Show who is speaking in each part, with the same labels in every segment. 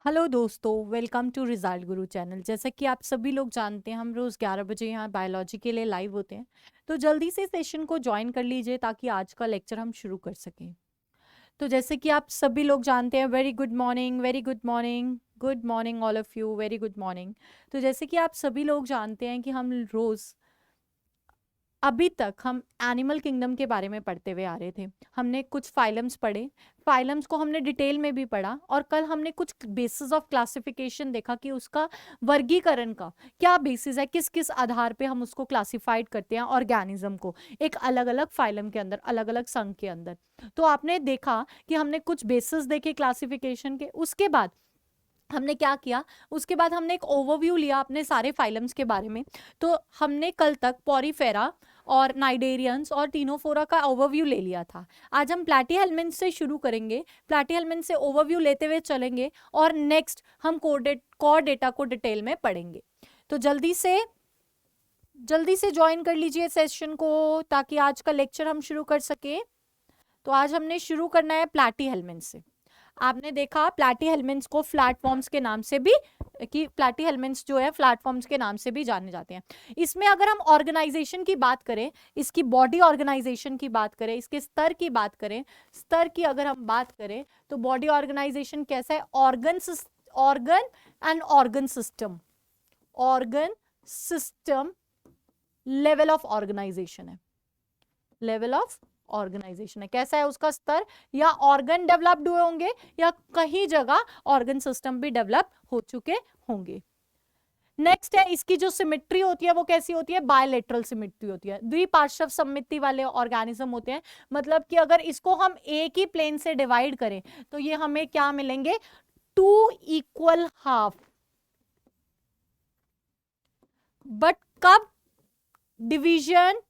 Speaker 1: Hello दोस्तों, welcome to result Guru channel. जैसा कि आप सभी लोग जानते हैं, हम रोज़ 11 बजे यहाँ बायोलॉजी के लिए लाइव होते हैं। तो जल्दी से सेशन को ज्वाइन कर लीजिए ताकि आज का लेक्चर हम शुरू कर सकें। तो जैसे कि आप सभी लोग जानते हैं, very good morning, very good morning, good morning all of you, very good morning. तो जैसे कि आप सभी लोग जानते हैं कि हम रोज़ अभी तक हम एनिमल किंगडम के बारे में पढ़ते हुए आ रहे थे। हमने कुछ फाइलम्स पढ़े, फाइलम्स को हमने डिटेल में भी पढ़ा, और कल हमने कुछ बेसिस ऑफ क्लासिफिकेशन देखा कि उसका वर्गीकरण का क्या बेसिस है, किस किस आधार पे हम उसको क्लासिफाइड करते हैं ऑर्गेनिज्म को एक अलग अलग फाइलम के अंदर, अलग अलग संघ के अंदर। तो आपने देखा कि हमने कुछ बेसिस देखे क्लासिफिकेशन के। उसके बाद हमने क्या किया, उसके बाद हमने एक ओवरव्यू लिया अपने सारे फाइलम्स के बारे में। तो हमने कल तक पॉरीफेरा और नाइडेरियंस और टीनोफोरा का ओवरव्यू ले लिया था। आज हम प्लैटीहेल्मिन्थ से शुरू करेंगे, प्लैटीहेल्मिन्थ से ओवरव्यू लेते हुए चलेंगे, और नेक्स्ट हम कोर डेटा को डिटेल में पढ़ेंगे। तो जल्दी से ज्वाइन कर लीजिए सेशन को ताकि आज का लेक्चर हम शुरू कर सके। तो आज हमने शुरू करना है प्लैटीहेल्मिन्थ से। आपने देखा प्लैटीहेल्मिन्थ्स को प्लेटफॉर्म्स के नाम से भी, कि प्लैटीहेल्मिन्थ्स जो है प्लेटफॉर्म्स के नाम से भी जाने जाते हैं। इसमें अगर हम ऑर्गेनाइजेशन की बात करें, इसकी बॉडी ऑर्गेनाइजेशन की बात करें, इसके स्तर की बात करें, स्तर की अगर हम बात करें तो बॉडी ऑर्गेनाइजेशन कैसा है, organ and organ system level of organization है, लेवल ऑफ ऑर्गेनाइजेशन है, कैसा है उसका स्तर। या ऑर्गन डेवलप्ड हुए होंगे या कहीं जगह ऑर्गन सिस्टम भी डेवलप हो चुके होंगे। नेक्स्ट है, इसकी जो सिमेट्री होती है वो कैसी होती है, बायलेटरल सिमेट्री होती है। द्विपार्श्व सममिति वाले ऑर्गेनिज्म होते हैं, मतलब कि अगर इसको हम एक ही प्लेन से डिवाइड करें तो ये हमें क्या मिलेंगे, टू इक्वल हाफ। बट कब division,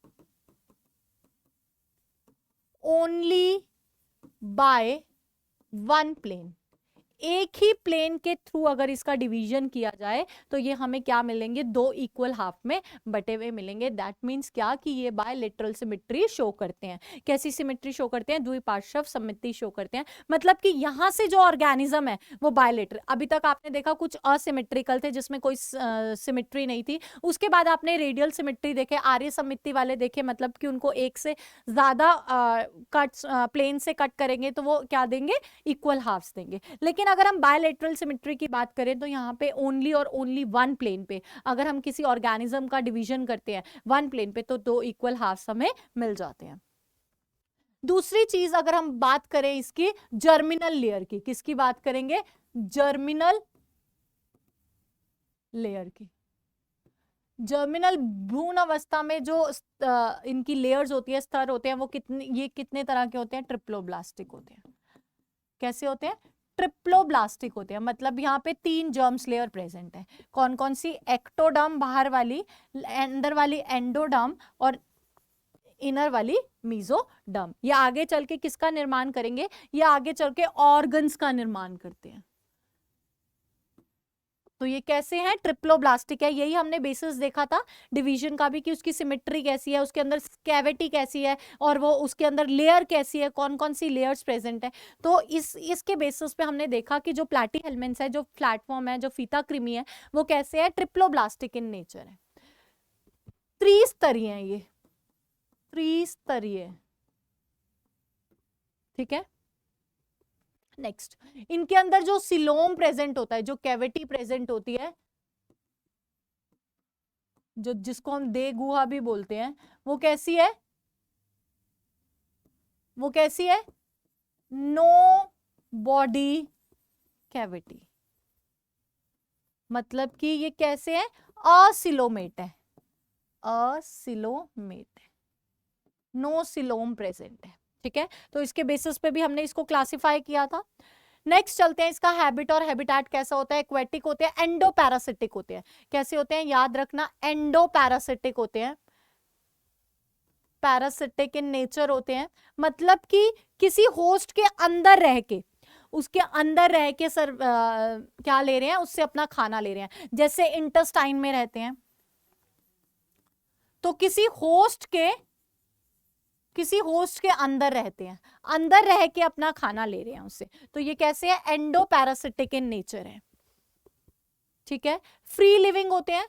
Speaker 1: only by one plane, एक ही प्लेन के थ्रू अगर इसका डिवीजन किया जाए तो ये हमें क्या मिलेंगे, दो इक्वल हाफ में बटे हुए मिलेंगे। दैट मीन्स क्या कि ये बायलेटरल सिमेट्री शो करते हैं। कैसी सिमेट्री शो करते हैं, द्विपार्श्व सममिति शो करते हैं, मतलब कि यहां से जो ऑर्गेनिज्म है वो बायलेटरल। अभी तक आपने देखा कुछ असिमेट्रिकल थे जिसमें कोई सिमेट्री नहीं थी। उसके बाद आपने रेडियल सिमेट्री देखे, आर्य सममिति वाले देखे, मतलब कि उनको एक से ज्यादा कट प्लेन से कट करेंगे तो वो क्या देंगे, इक्वल हाफ्स देंगे। लेकिन अगर हम बायलेटरल सिमेट्री की बात करें तो यहाँ पे ओनली और ओनली वन प्लेन पे अगर हम किसी ऑर्गेनिज्म का डिवीजन करते हैं वन प्लेन पे तो दो इक्वल हाफ्स हमें मिल जाते हैं। दूसरी चीज अगर हम बात करें इसकी जर्मिनल लेयर की, किसकी बात करेंगे, जर्मिनल लेयर की। जर्मिनल भ्रूण अवस्था में जो इनकी लेयर्स होती है, स्तर होते हैं, वो कितने तरह के होते हैं, ट्रिप्लोब्लास्टिक होते हैं। कैसे होते हैं, ट्रिप्लोब्लास्टिक होते हैं, मतलब यहाँ पे 3 जर्म्स लेयर प्रेजेंट है। कौन कौन सी, एक्टोडर्म बाहर वाली, अंदर वाली एंडोडर्म, और इनर वाली मीजोडर्म। ये आगे चल के किसका निर्माण करेंगे, ये आगे चल के ऑर्गन्स का निर्माण करते हैं। तो ये कैसे हैं, ट्रिप्लोब्लास्टिक है। यही हमने बेसिस देखा था डिवीजन का भी, कि उसकी सिमेट्री कैसी है, उसके अंदर कैविटी कैसी है, और वो उसके अंदर लेयर कैसी है, कौन कौन सी लेयर्स प्रेजेंट है। तो इसके बेसिस पे हमने देखा कि जो प्लैटीहेल्मिन्थ्स है, जो प्लेटफॉर्म है, जो फीता कृमि है, वो कैसे है, ट्रिप्लोब्लास्टिक इन नेचर है। त्रिस्तरीय है ये, त्रिस्तरीय, ठीक है। नेक्स्ट, इनके अंदर जो सिलोम प्रेजेंट होता है, जो कैविटी प्रेजेंट होती है, जो जिसको हम दे गुहा भी बोलते हैं, वो कैसी है, वो कैसी है, नो बॉडी कैविटी, मतलब कि ये कैसे है, असिलोमेट है, असिलोमेट है, नो सिलोम प्रेजेंट है, ठीक है। तो इसके बेसिस पे भी हमने इसको क्लासिफाई किया था। नेक्स्ट चलते हैं, इसका हैबिट और हैबिटेट कैसा होता है, एक्वेटिक होते हैं, एंडोपैरासिटिक होते हैं। कैसे होते हैं, याद रखना, एंडोपैरासिटिक होते हैं, पैरासिटिक इन नेचर होते हैं, मतलब कि किसी होस्ट के अंदर रह के, उसके अंदर रह के क्या ले रहे हैं, उससे अपना खाना ले रहे हैं। जैसे इंटेस्टाइन में रहते हैं, तो किसी होस्ट के किसी होस्ट के अंदर रहते हैं, अंदर रह के अपना खाना ले रहे हैं उससे, तो ये कैसे है, एंडो पैरासिटिक इन नेचर है। ठीक है, फ्री लिविंग होते हैं,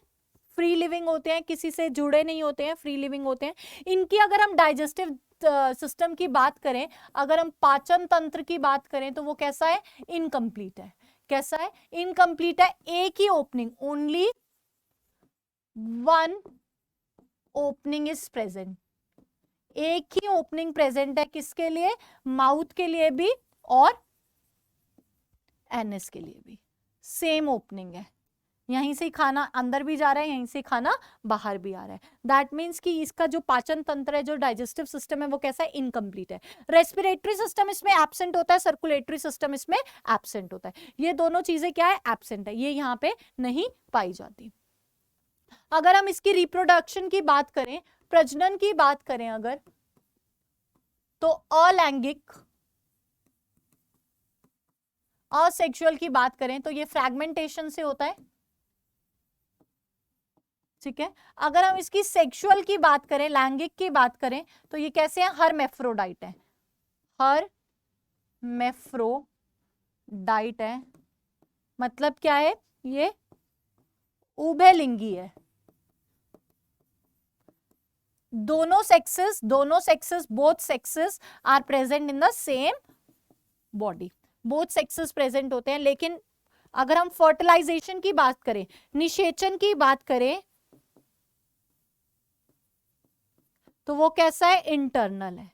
Speaker 1: फ्री लिविंग होते हैं, किसी से जुड़े नहीं होते हैं, फ्री लिविंग होते हैं। इनकी अगर हम डाइजेस्टिव सिस्टम की बात करें, अगर हम पाचन तंत्र की बात करें, तो वो कैसा है, इनकम्प्लीट है। कैसा है, इनकम्प्लीट है। एक ही opening, only one opening is present, एक ही ओपनिंग प्रेजेंट है, किसके लिए, माउथ के लिए भी और एनएस के लिए भी सेम ओपनिंग है। यहीं से खाना अंदर भी जा रहा है, यहीं से खाना बाहर भी आ रहा है। दैट मीन्स कि इसका जो पाचन तंत्र है, जो डाइजेस्टिव सिस्टम है, वो कैसा है, इनकम्प्लीट है। रेस्पिरेटरी सिस्टम इसमें एब्सेंट होता है, सर्कुलेटरी सिस्टम इसमें एब्सेंट होता है। ये दोनों चीजें क्या है, एब्सेंट है, ये यहाँ पे नहीं पाई जाती। अगर हम इसकी रिप्रोडक्शन की बात करें, प्रजनन की बात करें अगर, तो अलैंगिक, असेक्सुअल की बात करें तो ये फ्रैगमेंटेशन से होता है। ठीक है, अगर हम इसकी सेक्सुअल की बात करें, लैंगिक की बात करें, तो ये कैसे है, हर्मेफ्रोडाइट है, हर्मेफ्रोडाइट है। मतलब क्या है, ये उभयलिंगी है। दोनों sexes both sexes are present in the same body, both sexes present होते हैं। लेकिन अगर हम फर्टिलाइजेशन की बात करें, निषेचन की बात करें, तो वो कैसा है, इंटरनल है।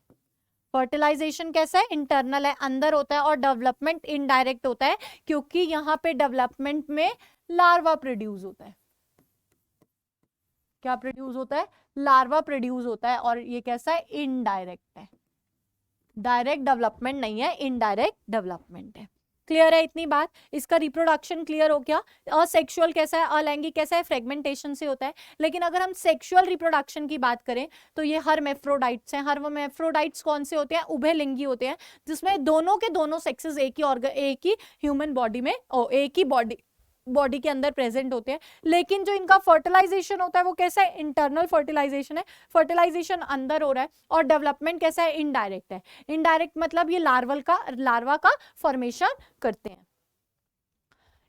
Speaker 1: फर्टिलाइजेशन कैसा है, इंटरनल है, अंदर होता है। और डेवलपमेंट इनडायरेक्ट होता है, क्योंकि यहां पे डेवलपमेंट में लार्वा प्रोड्यूस होता है। क्या प्रोड्यूस होता है, लार्वा प्रोड्यूस होता है। और ये कैसा है, इनडायरेक्ट है, डायरेक्ट डेवलपमेंट नहीं है, इनडायरेक्ट डेवलपमेंट है। क्लियर है इतनी बात, इसका रिप्रोडक्शन क्लियर हो गया। असेक्सुअल कैसा है, अलैंगिक कैसा है, फ्रेगमेंटेशन से होता है। लेकिन अगर हम सेक्सुअल रिप्रोडक्शन की बात करें, तो ये हर्मेफ्रोडाइट्स हैं। हर्मेफ्रोडाइट्स कौन से होते हैं, उभयलिंगी होते हैं, जिसमें दोनों के दोनों सेक्सेस एक ही ह्यूमन बॉडी में, एक ही बॉडी के अंदर प्रेजेंट होते हैं। लेकिन जो इनका फर्टिलाइजेशन होता है, वो कैसा है, इंटरनल फर्टिलाइजेशन है, फर्टिलाइजेशन अंदर हो रहा है। और डेवलपमेंट कैसा है, इनडायरेक्ट है। इनडायरेक्ट मतलब ये लार्वा का फॉर्मेशन करते हैं।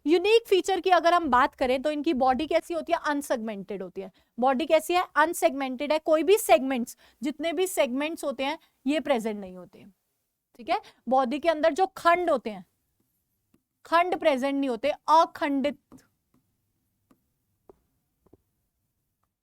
Speaker 1: यूनिक फीचर की अगर हम बात करें, तो इनकी बॉडी कैसी होती है, अनसेगमेंटेड होती है। बॉडी कैसी है, अनसेगमेंटेड है। कोई भी सेगमेंट्स, जितने भी सेगमेंट्स होते हैं, ये प्रेजेंट नहीं होते। ठीक है, बॉडी के अंदर जो खंड होते हैं, खंड प्रेजेंट नहीं होते, अखंडित।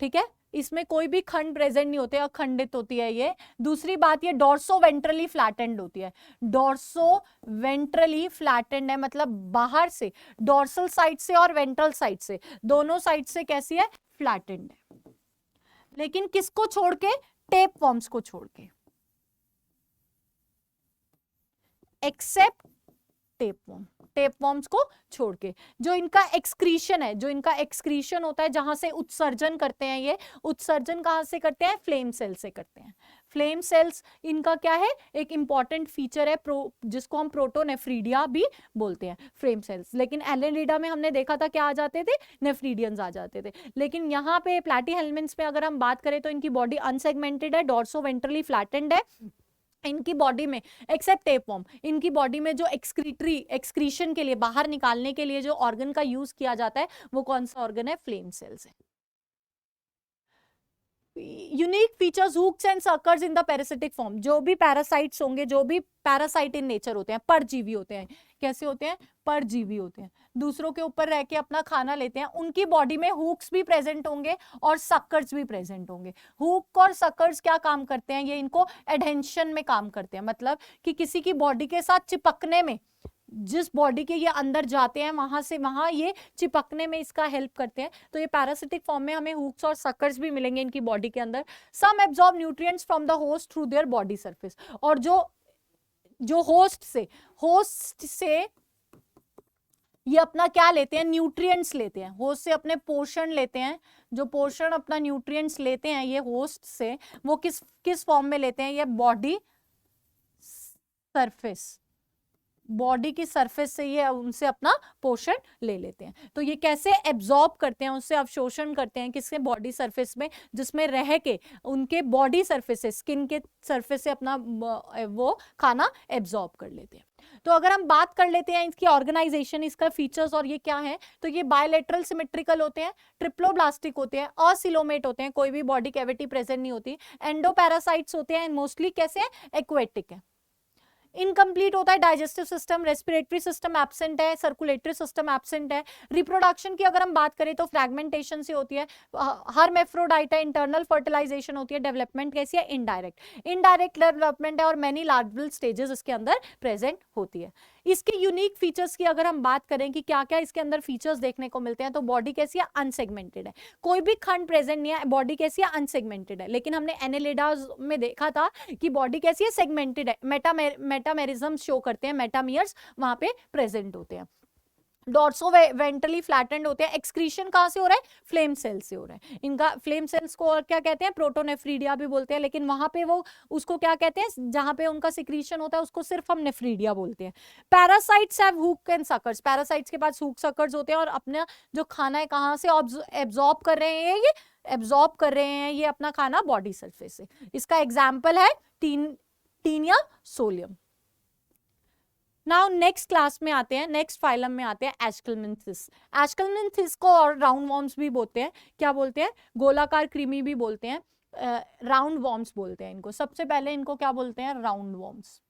Speaker 1: ठीक है, इसमें कोई भी खंड प्रेजेंट नहीं होते, अखंडित होती है ये। दूसरी बात, ये डॉर्सो वेंट्रली फ्लैटेंड होती है। डॉर्सो वेंट्रली फ्लैटेंड है, मतलब बाहर से, डॉर्सल साइड से और वेंट्रल साइड से, दोनों साइड से कैसी है, फ्लैटेंड है। लेकिन किसको छोड़ के, टेपवर्म्स को छोड़ के, एक्सेप्ट टेपवर्म्स को छोड़ के। जो इनका एक्सक्रीशन है, जो इनका एक्सक्रीशन होता है, जहां से उत्सर्जन करते हैं, ये उत्सर्जन कहां से करते हैं, फ्लेम सेल से करते हैं। फ्लेम सेल्स इनका क्या है, एक इंपॉर्टेंट फीचर है, जिसको हम प्रोटोनेफ्रीडिया भी बोलते हैं, फ्लेम सेल्स। लेकिन एलेनिडा में हमने देखा था क्या आ जाते थे, नेफ्रीडियंस आ जाते थे। लेकिन यहाँ पे प्लैटीहेल्मिन्थ्स में अगर हम बात करें, तो इनकी बॉडी अनसेगमेंटेड है, डॉर्सो वेंट्रली फ्लैटेंड है। इनकी बॉडी में, एक्सेप्ट टेपवर्म, इनकी बॉडी में जो एक्सक्रीशन के लिए, बाहर निकालने के लिए जो ऑर्गन का यूज किया जाता है, वो कौन सा ऑर्गन है, फ्लेम सेल्स है। Unique features, hooks and suckers in the parasitic form. जो भी पैरासाइट्स होंगे, जो भी पैरासाइट इन नेचर होते हैं, परजीवी होते हैं। कैसे होते हैं, परजीवी होते हैं, दूसरों के ऊपर रह के अपना खाना लेते हैं। उनकी बॉडी में हुक्स भी प्रेजेंट होंगे और सक्कर्स भी प्रेजेंट होंगे। हुक और सक्कर्स क्या काम करते हैं, ये इनको एडहेंशन में काम करते हैं। मतलब कि किसी की बॉडी के साथ चिपकने में, जिस बॉडी के ये अंदर जाते हैं, वहां से वहां ये चिपकने में इसका हेल्प करते हैं। तो ये पैरासिटिक फॉर्म में हमें हुक्स और सक्कर्स भी मिलेंगे इनकी बॉडी के अंदर। Some absorb nutrients from the host through their body surface. और जो होस्ट से ये अपना क्या लेते हैं, न्यूट्रिएंट्स लेते हैं, होस्ट से अपने पोषण लेते हैं। जो पोषण अपना न्यूट्रिएंट्स लेते हैं ये होस्ट से, वो किस फॉर्म में लेते हैं, ये बॉडी सरफेस, बॉडी की सरफेस से ये उनसे अपना पोषण ले लेते हैं। तो ये कैसे एब्जॉर्ब करते हैं, उससे अवशोषण करते हैं किसके, बॉडी सरफेस में, जिसमें रह के उनके बॉडी सरफेस से, स्किन के सरफेस से अपना वो खाना एब्जॉर्ब कर लेते हैं। तो अगर हम बात कर लेते हैं इसकी ऑर्गेनाइजेशन, इसका फीचर्स और ये क्या है, तो ये बायलेटरल सिमेट्रिकल होते हैं, ट्रिप्लोब्लास्टिक होते हैं, असिलोमेट होते हैं, कोई भी बॉडी कैविटी प्रेजेंट नहीं होती, एंडोपैरासाइट्स होते हैं, मोस्टली कैसे हैं, एक्वेटिक है। इनकम्प्लीट होता है digestive system, respiratory system absent है, सर्कुलेटरी सिस्टम एब्सेंट है। रिप्रोडक्शन की अगर हम बात करें तो फ्रैगमेंटेशन से होती है, हर्मेफ्रोडाइट है, इंटरनल फर्टिलाइजेशन होती है, डेवलपमेंट कैसी है, इनडायरेक्ट, इनडायरेक्ट डेवलपमेंट है, और मैनी लार्वल स्टेजेस इसके अंदर प्रेजेंट होती है। इसके यूनिक फीचर्स की अगर हम बात करें कि क्या क्या इसके अंदर फीचर्स देखने को मिलते हैं, तो बॉडी कैसी है, अनसेगमेंटेड है, कोई भी खंड प्रेजेंट नहीं है, बॉडी कैसी है, अनसेगमेंटेड है। लेकिन हमने एनेलिडाज में देखा था कि बॉडी कैसी है, सेगमेंटेड है, मेटामेरिज्म शो करते हैं, मेटामियर्स वहां पे प्रेजेंट होते हैं, डॉर्सो वेंट्रली फ्लैटेंड होते हैं। एक्सक्रीशन कहां से हो रहा है, फ्लेम सेल से हो रहा है। इनका फ्लेम सेल्स को और क्या कहते हैं, प्रोटोनेफ्रीडिया भी बोलते हैं, लेकिन वहां पे वो उसको क्या कहते हैं, जहां पे उनका सिक्रीशन होता है उसको सिर्फ हम नेफ्रीडिया बोलते हैं। Parasites have hook and suckers, parasites के पास हुक सकर्स होते हैं, और अपना जो खाना है कहां से एब्जॉर्ब कर रहे हैं, ये एब्जॉर्ब कर रहे हैं ये अपना खाना बॉडी सरफेस से। इसका एग्जाम्पल है Taenia solium. Now next class में आते हैं, नेक्स्ट फाइलम में आते हैं एस्केलमेंथिस। एस्केलमेंथिस को और राउंड वॉर्म्स भी बोलते हैं, क्या बोलते हैं, गोलाकार कृमि भी बोलते हैं, राउंड वॉर्म्स बोलते हैं इनको। सबसे पहले इनको क्या बोलते हैं, राउंड वॉर्म्स।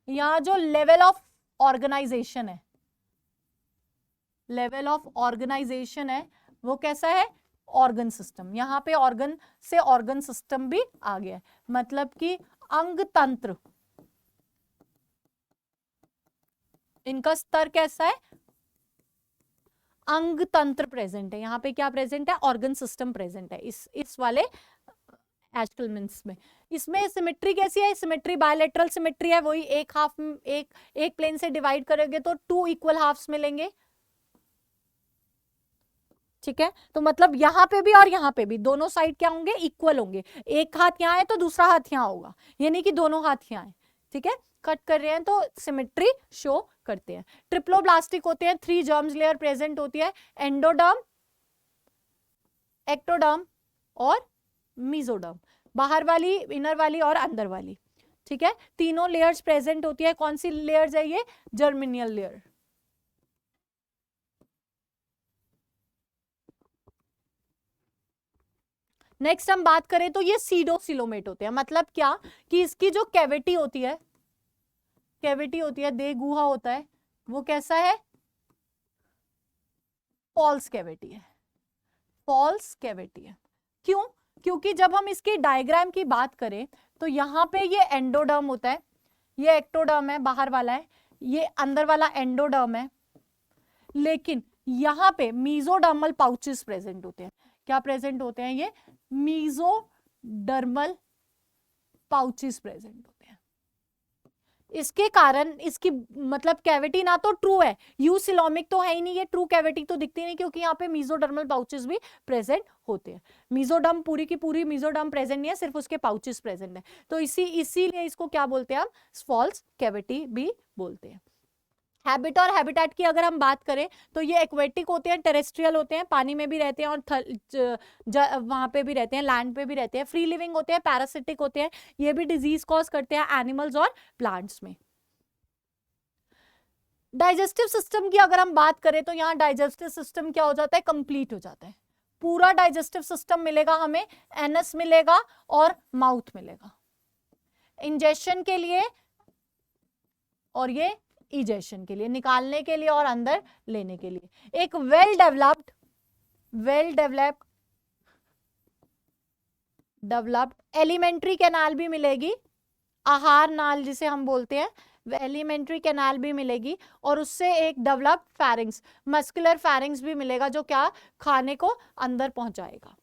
Speaker 1: यहाँ जो लेवल ऑफ ऑर्गेनाइजेशन है, लेवल ऑफ ऑर्गेनाइजेशन है वो कैसा है, ऑर्गन सिस्टम। यहाँ पे ऑर्गन से ऑर्गन सिस्टम भी आ गया है, मतलब कि अंग तंत्र, इनका स्तर कैसा है, अंग तंत्र प्रेजेंट है। यहाँ पे क्या प्रेजेंट है, ऑर्गन सिस्टम प्रेजेंट है इस वाले एस्केलमेंट्स में। इसमें सिमेट्री कैसी है, सिमेट्री बायलेटरल सिमेट्री है, वही एक हाफ, एक प्लेन से डिवाइड करोगे तो 2 इक्वल हाफ्स मिलेंगे, ठीक है। तो मतलब यहाँ पे भी और यहाँ पे भी दोनों साइड क्या होंगे, इक्वल होंगे। एक हाथ यहाँ है तो दूसरा हाथ यहाँ होगा, यानी कि दोनों हाथ यहाँ है, ठीक है। कट कर रहे हैं तो सिमेट्री शो करते हैं। ट्रिप्लोब्लास्टिक होते हैं, 3 जर्म्स लेयर प्रेजेंट होती है, एंडोडर्म, एक्टोडर्म और मीजोडर्म, बाहर वाली, इनर वाली और अंदर वाली, ठीक है। तीनों लेयर्स प्रेजेंट होती है। कौन सी लेयर्स है ये, जर्मिनियल लेयर। नेक्स्ट हम बात करें तो ये सीडोसिलोमेट होते हैं, मतलब क्या कि इसकी जो कैविटी होती है, कैविटी होती है, देह गुहा होता है, वो कैसा है, फॉल्स कैविटी है, फॉल्स कैविटी है। क्यों, क्योंकि जब हम इसकी डायग्राम की बात करें तो यहाँ पे ये एंडोडर्म होता है, ये एक्टोडर्म है बाहर वाला है, ये अंदर वाला एंडोडर्म है, लेकिन यहाँ पे मीजोडर्मल पाउचेस प्रेजेंट होते हैं। क्या प्रेजेंट होते हैं, ये मीजोडर्मल पाउचेस प्रेजेंट होते हैं। इसके कारण इसकी मतलब कैविटी ना तो ट्रू है, यूसिलोमिक तो है ही नहीं, ये ट्रू कैविटी तो दिखती नहीं, क्योंकि यहाँ पे मीजोडर्मल पाउचेस भी प्रेजेंट होते हैं। मीजोडर्म पूरी की पूरी मीजोडर्म प्रेजेंट नहीं है, सिर्फ उसके पाउचेस प्रेजेंट है, तो इसीलिए इसको क्या बोलते हैं हम, फॉल्स कैविटी भी बोलते हैं। हैबिट और हैबिटेट की अगर हम बात करें तो ये एक्वेटिक होते हैं, टेरेस्ट्रियल होते हैं, पानी में भी रहते हैं और वहां पे भी रहते हैं, लैंड पे भी रहते हैं, फ्री लिविंग होते हैं, पैरासिटिक होते हैं, ये भी डिजीज कॉज करते हैं एनिमल्स और प्लांट्स में। डाइजेस्टिव सिस्टम की अगर हम बात करें तो यहाँ डाइजेस्टिव सिस्टम क्या हो जाता है, कंप्लीट हो जाता है, पूरा डाइजेस्टिव सिस्टम मिलेगा हमें, एनस मिलेगा और माउथ मिलेगा इंजेशन के लिए, और ये इजेशन के लिए, निकालने के लिए और अंदर लेने के लिए। एक वेल डेवलप्ड एलिमेंट्री कैनाल भी मिलेगी, आहार नाल जिसे हम बोलते हैं, एलिमेंट्री कैनाल भी मिलेगी, और उससे एक डेवलप्ड फैरिंग्स, मस्कुलर फैरिंग्स भी मिलेगा, जो क्या खाने को अंदर पहुंचाएगा,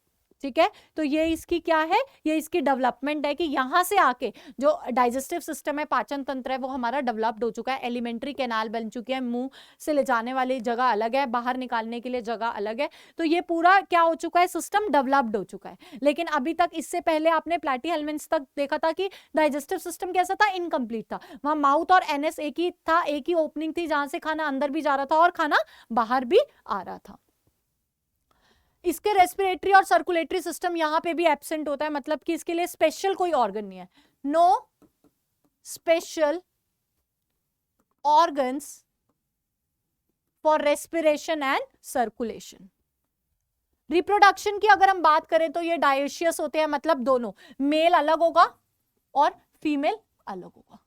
Speaker 1: ठीक है, तो ये इसकी क्या है, ये इसकी डेवलपमेंट है कि यहां से आके जो डाइजेस्टिव सिस्टम है, पाचन तंत्र है, वो हमारा डेवलप्ड हो चुका है, एलिमेंट्री कैनाल बन चुकी है, मुंह से ले जाने वाली जगह अलग है, बाहर निकालने के लिए जगह अलग है, तो ये पूरा क्या हो चुका है, सिस्टम डेवलप्ड हो चुका है। लेकिन अभी तक, इससे पहले आपने प्लैटीहेल्मिन्थ्स तक देखा था कि डाइजेस्टिव सिस्टम कैसा था, इनकम्प्लीट था, वहां माउथ और एनएस एक ही था, एक ही ओपनिंग थी जहां से खाना अंदर भी जा रहा था और खाना बाहर भी आ रहा था। इसके रेस्पिरेटरी और सर्कुलेटरी सिस्टम यहां पे भी एब्सेंट होता है, मतलब कि इसके लिए स्पेशल कोई ऑर्गन नहीं है, no special organs for respiration and circulation. Reproduction की अगर हम बात करें तो ये डायोशियस होते हैं, मतलब दोनों, मेल अलग होगा और फीमेल अलग होगा,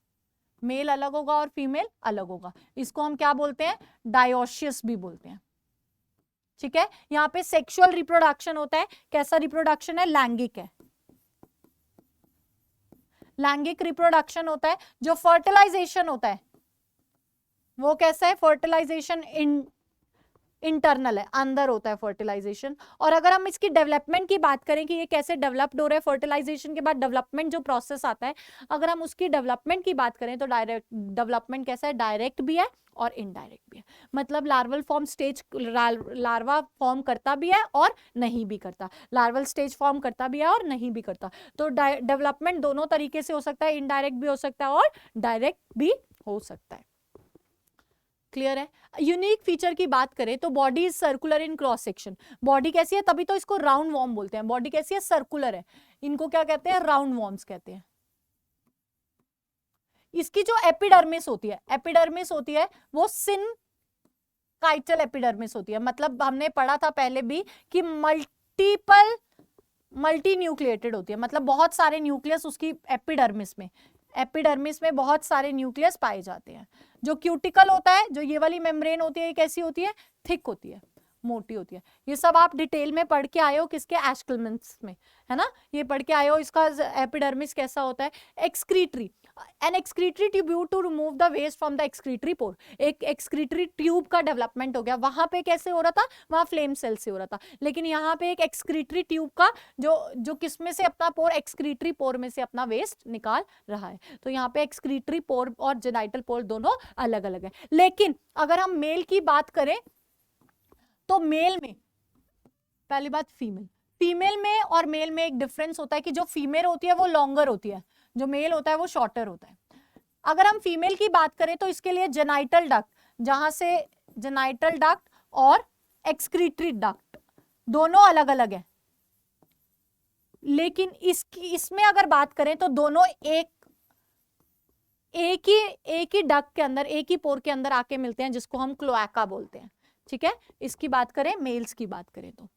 Speaker 1: मेल अलग होगा और फीमेल अलग होगा, इसको हम क्या बोलते हैं, डायोशियस भी बोलते हैं। ठीक है, यहां पे सेक्सुअल रिप्रोडक्शन होता है, कैसा रिप्रोडक्शन है, लैंगिक है, लैंगिक रिप्रोडक्शन होता है। जो फर्टिलाइजेशन होता है वो कैसा है, फर्टिलाइजेशन इंटरनल है, अंदर होता है फर्टिलाइजेशन। और अगर हम इसकी डेवलपमेंट की बात करें कि ये कैसे डेवलप्ड हो रहा है, फर्टिलाइजेशन के बाद डेवलपमेंट जो प्रोसेस आता है, अगर हम उसकी डेवलपमेंट की बात करें तो डायरेक्ट डेवलपमेंट कैसा है, डायरेक्ट भी है और इनडायरेक्ट भी है, मतलब larval form stage, larva form करता भी है और नहीं भी करता, लार्वल स्टेज फॉर्म करता भी है और नहीं भी करता। तो डेवलपमेंट दोनों तरीके से हो सकता है, इनडायरेक्ट भी हो सकता है और डायरेक्ट भी हो सकता है। क्लियर है। यूनिक फीचर की बात करें तो body is circular in cross section, body कैसी है, तभी तो इसको राउंड वॉर्म बोलते हैं, बॉडी कैसी है, सर्कुलर है, इनको क्या कहते हैं, राउंड वॉर्म्स कहते हैं। इसकी जो एपिडर्मिस होती है, एपिडर्मिस होती है वो सिनकाइटल एपिडर्मिस होती है, मतलब हमने पढ़ा था पहले भी कि मल्टी न्यूक्लिएटेड होती है, मतलब बहुत सारे न्यूक्लियस उसकी एपिडर्मिस में बहुत सारे न्यूक्लियस पाए जाते हैं। जो क्यूटिकल होता है, जो ये वाली मेम्ब्रेन होती है, ये कैसी होती है, थिक होती है, मोटी होती है। ये सब आप डिटेल में पढ़ के आए हो किसके, एस्केलमेंट्स में, है ना, ये पढ़ के आए हो। इसका एपिडर्मिस कैसा होता है, excretory, an excretory tube to remove the waste from the excretory pore, एक एक्सक्रीटरी ट्यूब का डेवलपमेंट हो गया। वहां पे कैसे हो रहा था, वहां फ्लेम सेल से हो रहा था, लेकिन यहाँ पे एक एक्सक्रीटरी ट्यूब का जो किस में से अपना पोर, एक्सक्रीटरी पोर में से अपना वेस्ट निकाल रहा है। तो यहाँ पे एक्सक्रीटरी पोर और जेनाइटल पोर दोनों अलग अलग है। लेकिन अगर हम मेल की बात करें तो मेल में, पहली बात फीमेल में और मेल में एक डिफरेंस होता है कि जो फीमेल होती है वो लॉन्गर होती है, जो मेल होता है वो शॉर्टर होता है। अगर हम फीमेल की बात करें तो इसके लिए जेनाइटल डक्ट, जहां से जेनाइटल डक्ट और एक्सक्रीटरी डक्ट दोनों अलग अलग है, लेकिन इसमें अगर बात करें तो दोनों एक ही डक्ट के अंदर, एक ही पोर के अंदर आके मिलते हैं, जिसको हम क्लोएका बोलते हैं। ठीक है, इसकी बात करें, मेल्स की बात करें तो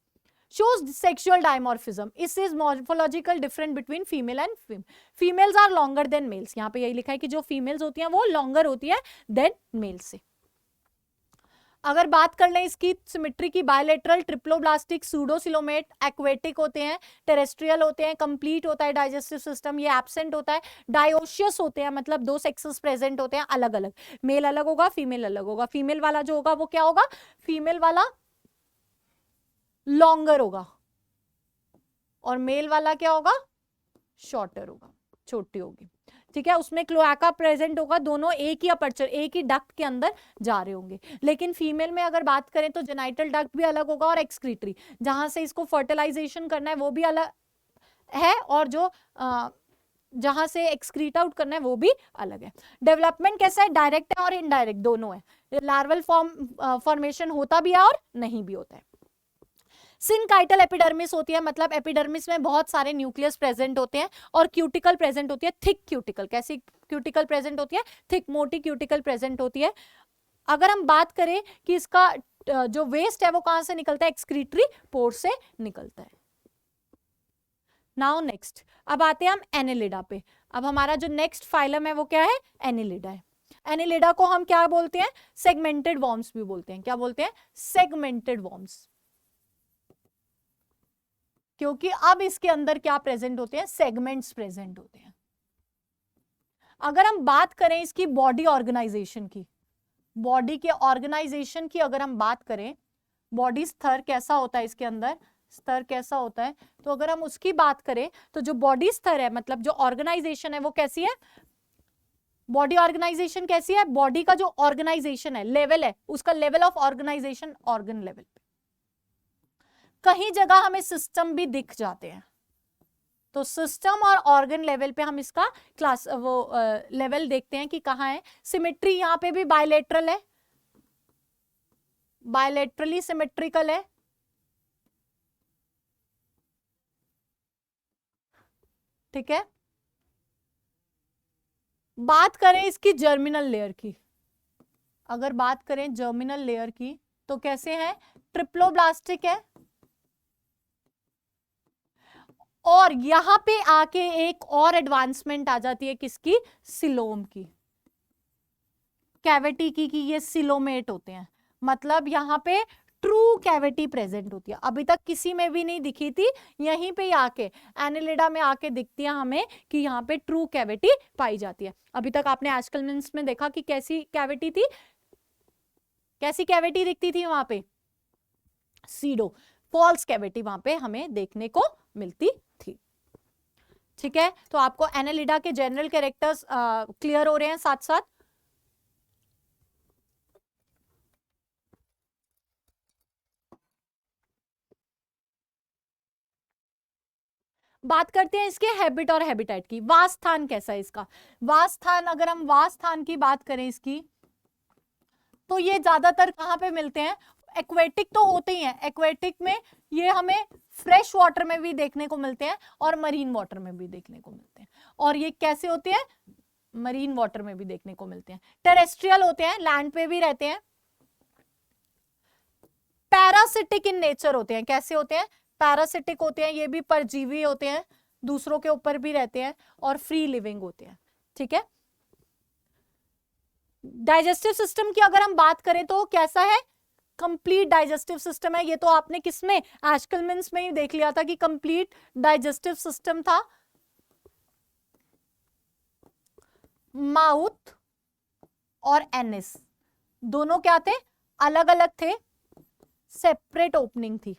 Speaker 1: shows sexual dimorphism. This is morphological difference between female and female. Females are longer than males. यहाँ पे यही लिखा है कि जो females होती हैं वो longer होती है than males से। अगर बात कर लें इसकी सिमेट्री की, बायलेटरल, ट्रिप्लोब्लास्टिक, सूडोसिलोमेट, एक्वेटिक होते हैं, टेरेस्ट्रियल होते हैं, कंप्लीट होता है डाइजेस्टिव सिस्टम, ये एब्सेंट होता है, डायोशियस होते हैं, मतलब दो सेक्सेस प्रेजेंट होते हैं अलग अलग, मेल अलग होगा, फीमेल अलग होगा। फीमेल वाला जो होगा वो क्या होगा, फीमेल वाला लॉन्गर होगा और मेल वाला क्या होगा, शॉर्टर होगा, छोटी होगी। ठीक है, उसमें क्लोएका प्रेजेंट होगा, दोनों एक ही अपर्चर, एक ही डक्ट के अंदर जा रहे होंगे। लेकिन फीमेल में अगर बात करें तो जेनाइटल डक्ट भी अलग होगा और एक्सक्रीटरी, जहां से इसको फर्टिलाइजेशन करना है वो भी अलग है, और जो जहां से एक्सक्रीट आउट करना है वो भी अलग है। डेवलपमेंट कैसा है, डायरेक्ट है और इनडायरेक्ट दोनों है। लार्वल फॉर्मेशन होता भी है और नहीं भी होता है। सिनकाइटल एपिडर्मिस होती है, मतलब एपिडर्मिस में बहुत सारे न्यूक्लियस प्रेजेंट होते हैं, और क्यूटिकल प्रेजेंट होती है, थिक क्यूटिकल। कैसी क्यूटिकल प्रेजेंट होती है, थिक, मोटी क्यूटिकल प्रेजेंट होती है। अगर हम बात करें कि इसका जो वेस्ट है वो कहां से निकलता है, एक्सक्रीटरी पोर से निकलता है। नाउ नेक्स्ट, अब आते हैं हम एनेलिडा पे। अब हमारा जो नेक्स्ट फाइलम है वो क्या है, एनेलिडा है। एनेलिडा को हम क्या बोलते हैं, सेगमेंटेड वॉर्म्स भी बोलते हैं। क्या बोलते हैं, सेगमेंटेड वॉर्म्स, क्योंकि अब इसके अंदर क्या प्रेजेंट होते हैं, सेगमेंट्स प्रेजेंट होते हैं। अगर हम बात करें इसकी बॉडी ऑर्गेनाइजेशन की, बॉडी के ऑर्गेनाइजेशन की अगर हम बात करें, बॉडी स्तर कैसा होता है इसके अंदर, स्तर कैसा होता है, तो अगर हम उसकी बात करें तो जो बॉडी स्तर है, मतलब जो ऑर्गेनाइजेशन है वो कैसी है, बॉडी ऑर्गेनाइजेशन कैसी है, बॉडी का जो ऑर्गेनाइजेशन है, लेवल है, उसका level of organization organ level पे। कहीं जगह हमें सिस्टम भी दिख जाते हैं, तो सिस्टम और ऑर्गन लेवल पे हम इसका क्लास वो लेवल देखते हैं कि कहाँ है। सिमेट्री यहाँ पे भी बायलेटरल है, बायलेटरली सिमेट्रिकल है, ठीक है। बात करें इसकी जर्मिनल लेयर की, अगर बात करें जर्मिनल लेयर की तो कैसे है, ट्रिप्लोब्लास्टिक है, और यहां पे आके एक और एडवांसमेंट आ जाती है किसकी, सिलोम की, कैविटी की, ये सिलोमेट होते हैं, मतलब यहां पे ट्रू कैविटी प्रेजेंट होती है, अभी तक किसी में भी नहीं दिखी थी, यहीं पे आके एनिलिडा में आके दिखती है हमें कि यहाँ पे ट्रू कैविटी पाई जाती है। अभी तक आपने एस्केलमेंट्स में देखा कि कैसी कैविटी थी, कैसी कैविटी दिखती थी वहां पे, सीडो, फॉल्स कैविटी वहां पे हमें देखने को मिलती थी, ठीक है। तो आपको एनालिडा के जनरल कैरेक्टर्स क्लियर हो रहे हैं साथ साथ। बात करते हैं इसके हैबिट और हैबिटेट की, वासस्थान कैसा है इसका, वासस्थान, अगर हम वासस्थान की बात करें इसकी, तो ये ज्यादातर कहां पे मिलते हैं, एक्वेटिक तो होते ही हैं, एक्वेटिक में ये हमें फ्रेश वाटर में भी देखने को मिलते हैं और मरीन वाटर में भी देखने को मिलते हैं, और ये कैसे होते हैं, मरीन वाटर में भी देखने को मिलते हैं। टेरेस्ट्रियल होते हैं, लैंड पे भी रहते हैं। पैरासिटिक इन नेचर होते हैं, कैसे होते हैं, पैरासिटिक होते हैं, ये भी परजीवी होते हैं, दूसरों के ऊपर भी रहते हैं, और फ्री लिविंग होते हैं, ठीक है। डाइजेस्टिव सिस्टम की अगर हम बात करें तो कैसा है, कंप्लीट डाइजेस्टिव सिस्टम है, ये तो आपने किसमें, एस्केलमेंट्स में ही देख लिया था कि कंप्लीट डाइजेस्टिव सिस्टम था। माउथ और एनिस दोनों क्या थे, अलग अलग थे, सेपरेट ओपनिंग थी,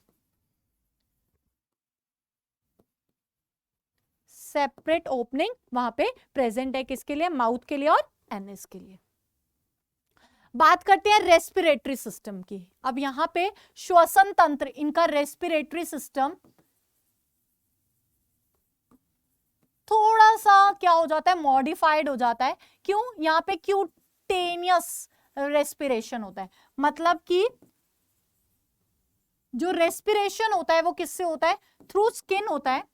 Speaker 1: सेपरेट ओपनिंग वहां पे प्रेजेंट है, किसके लिए, माउथ के लिए और एनिस के लिए। बात करते हैं रेस्पिरेटरी सिस्टम की, अब यहां पे श्वसन तंत्र, इनका रेस्पिरेटरी सिस्टम थोड़ा सा क्या हो जाता है, मॉडिफाइड हो जाता है, क्यों, यहाँ पे क्यूटेनियस रेस्पिरेशन होता है, मतलब कि जो रेस्पिरेशन होता है वो किससे होता है, थ्रू स्किन होता है,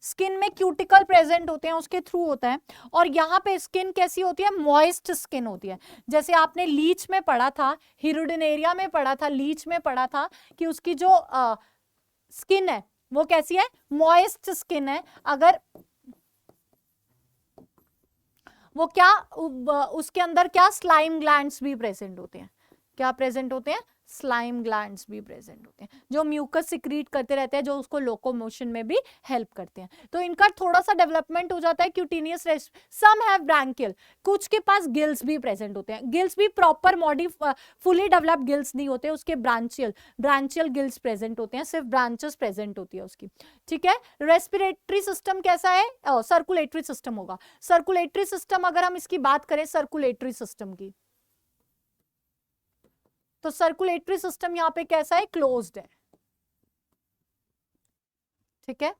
Speaker 1: स्किन में क्यूटिकल प्रेजेंट होते हैं उसके थ्रू होता है, और यहाँ पे स्किन कैसी होती है, मॉइस्ट स्किन होती है, जैसे आपने लीच में पढ़ा था, हिरुडिनेरिया में पढ़ा था, लीच में पढ़ा था कि उसकी जो स्किन है वो कैसी है, मॉइस्ट स्किन है, अगर वो क्या उसके अंदर क्या स्लाइम ग्लैंड्स भी प्रेजेंट होते हैं, क्या प्रेजेंट होते हैं, स्लाइम ग्लैंड्स भी प्रेजेंट होते हैं, जो म्यूकस सिक्रीट करते रहते हैं, जो उसको लोकोमोशन में भी हेल्प करते हैं, तो इनका थोड़ा सा डेवलपमेंट हो जाता है क्यूटेनियस सम हैव ब्रैंकियल, कुछ के पास गिल्स भी प्रेजेंट होते हैं, गिल्स भी प्रॉपर फुली डेवलप्ड गिल्स नहीं होते, उसके ब्रांचियल गिल्स प्रेजेंट होते हैं, सिर्फ ब्रांचेस प्रेजेंट होती है उसकी, ठीक है। रेस्पिरेटरी सिस्टम कैसा है, सर्कुलेटरी सिस्टम होगा, सर्कुलेटरी सिस्टम अगर हम इसकी बात करें, सर्कुलेटरी सिस्टम की, तो सर्कुलेटरी सिस्टम यहां पे कैसा है, क्लोज्ड है, ठीक है।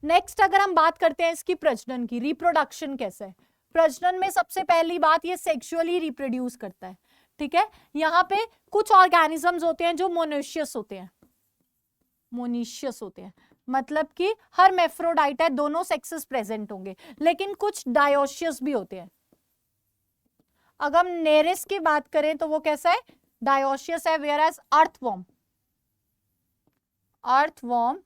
Speaker 1: नेक्स्ट अगर हम बात करते हैं इसकी प्रजनन की, रिप्रोडक्शन कैसा है, प्रजनन में सबसे पहली बात ये सेक्सुअली रिप्रोड्यूस करता है, ठीक है। यहां पे कुछ ऑर्गेनिजम्स होते हैं जो मोनोशियस होते हैं, मोनिशियस होते हैं, मतलब कि हर मेफ्रोडाइट है, दोनों सेक्सेस प्रेजेंट होंगे, लेकिन कुछ डायोशियस भी होते हैं। अगर हम नेरिस की बात करें तो वो कैसा है, डायोशियस है, वेयर एज अर्थवॉर्म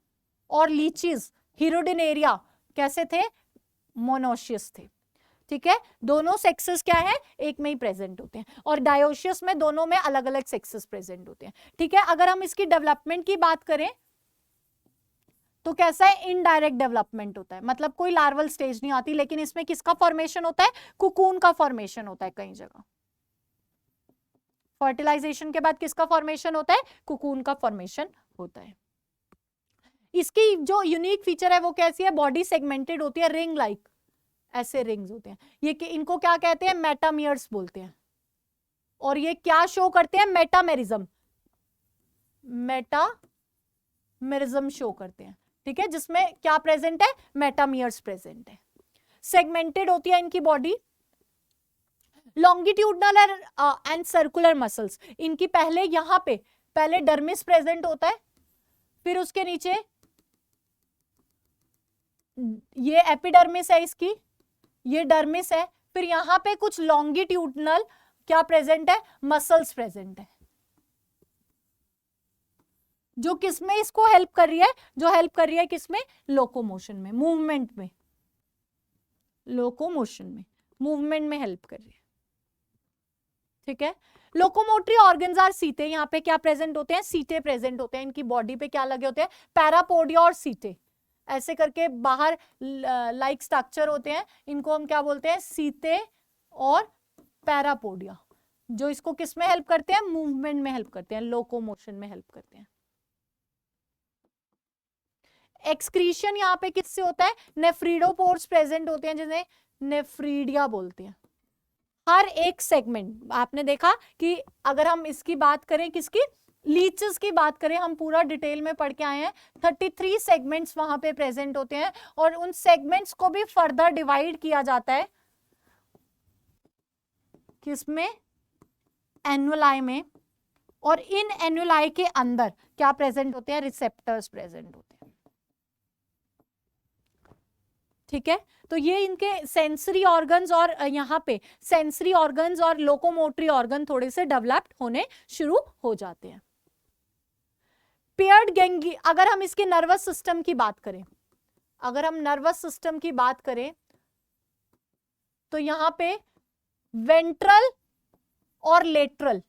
Speaker 1: और लीचीज, हिरोडिनेरिया कैसे थे, मोनोशियस थे, ठीक है। दोनों सेक्सेस क्या है, एक में ही प्रेजेंट होते हैं, और डायोशियस में दोनों में अलग अलग सेक्सेस प्रेजेंट होते हैं, ठीक है। अगर हम इसकी डेवलपमेंट की बात करें तो कैसा है, इनडायरेक्ट डेवलपमेंट होता है, मतलब कोई लार्वल स्टेज नहीं आती, लेकिन इसमें किसका फॉर्मेशन होता है, कुकून का फॉर्मेशन होता है कई जगह, फर्टिलाइजेशन के बाद किसका फॉर्मेशन होता है? कुकून का फॉर्मेशन होता है। इसकी जो यूनिक फीचर है वो कैसी है? बॉडी सेगमेंटेड होती है, रिंग लाइक, ऐसे रिंग्स होते हैं ये, इनको क्या कहते हैं? मेटामियर्स बोलते हैं। और ये क्या शो करते हैं? मेटामेरिज्म, मेटामेरिज्म शो करते हैं, ठीक है, जिसमें क्या प्रेजेंट है? मेटामियर्स प्रेजेंट है। सेगमेंटेड होती है इनकी body. Longitudinal and circular muscles, इनकी पहले यहां पे पहले डर्मिस प्रेजेंट होता है, फिर उसके नीचे ये एपिडर्मिस है इसकी, ये डर्मिस है, फिर यहां पे कुछ लॉन्गिट्यूडनल क्या प्रेजेंट है? मसल्स प्रेजेंट है, जो किसमें इसको हेल्प कर रही है? जो हेल्प कर रही है किसमें? लोकोमोशन में, मूवमेंट में, लोकोमोशन में, मूवमेंट में हेल्प कर रही है, ठीक है। लोकोमोटरी ऑर्गन्स आर सीटे, यहाँ पे क्या प्रेजेंट होते हैं? सीटे प्रेजेंट होते हैं। इनकी बॉडी पे क्या लगे होते हैं? पैरापोडिया और सीटे, ऐसे करके बाहर लाइक स्ट्रक्चर होते हैं, इनको हम क्या बोलते हैं? सीते और पैरापोडिया, जो इसको किस में हेल्प करते हैं? मूवमेंट में हेल्प करते हैं, लोकोमोशन में हेल्प करते हैं। एक्सक्रीशन यहाँ पे किससे होता है? नेफ्रीडोपोर्स प्रेजेंट होते हैं, जिन्हें नेफ्रीडिया बोलते हैं। हर एक सेगमेंट आपने देखा कि अगर हम इसकी बात करें, किसकी? लीचेस की बात करें, हम पूरा डिटेल में पढ़ के आए हैं, 33 सेगमेंट्स वहां पे प्रेजेंट होते हैं, और उन सेगमेंट्स को भी फर्दर डिवाइड किया जाता है किसमें? एनुलाई में। और इन एनुलाई के अंदर क्या प्रेजेंट होते हैं? रिसेप्टर्स प्रेजेंट होते हैं, ठीक है। तो ये इनके सेंसरी ऑर्गन्स, और यहाँ पे सेंसरी ऑर्गन्स और लोकोमोटरी ऑर्गन थोड़े से डेवलप्ड होने शुरू हो जाते हैं। पेयर्ड गैंगी, अगर हम इसके नर्वस सिस्टम की बात करें, अगर हम नर्वस सिस्टम की बात करें, तो यहां पे वेंट्रल और लेटरल,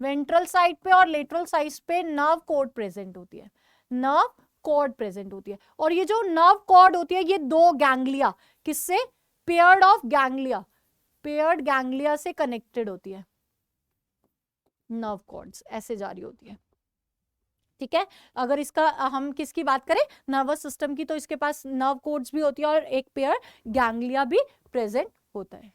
Speaker 1: वेंट्रल साइड पे और लेटरल साइड पे नर्व कॉर्ड प्रेजेंट होती है, नर्व कॉर्ड प्रेजेंट होती है। और ये जो नर्व कॉर्ड होती है, ये दो गैंग्लिया, किससे? Paired of ganglia, paired ganglia से कनेक्टेड होती है, नर्व कॉर्ड्स ऐसे जारी होती है, ठीक है। अगर इसका हम किसकी बात करें? नर्वस सिस्टम की, तो इसके पास नर्व कॉर्ड्स भी होती है और एक पेयर गैंग्लिया भी प्रेजेंट होता है।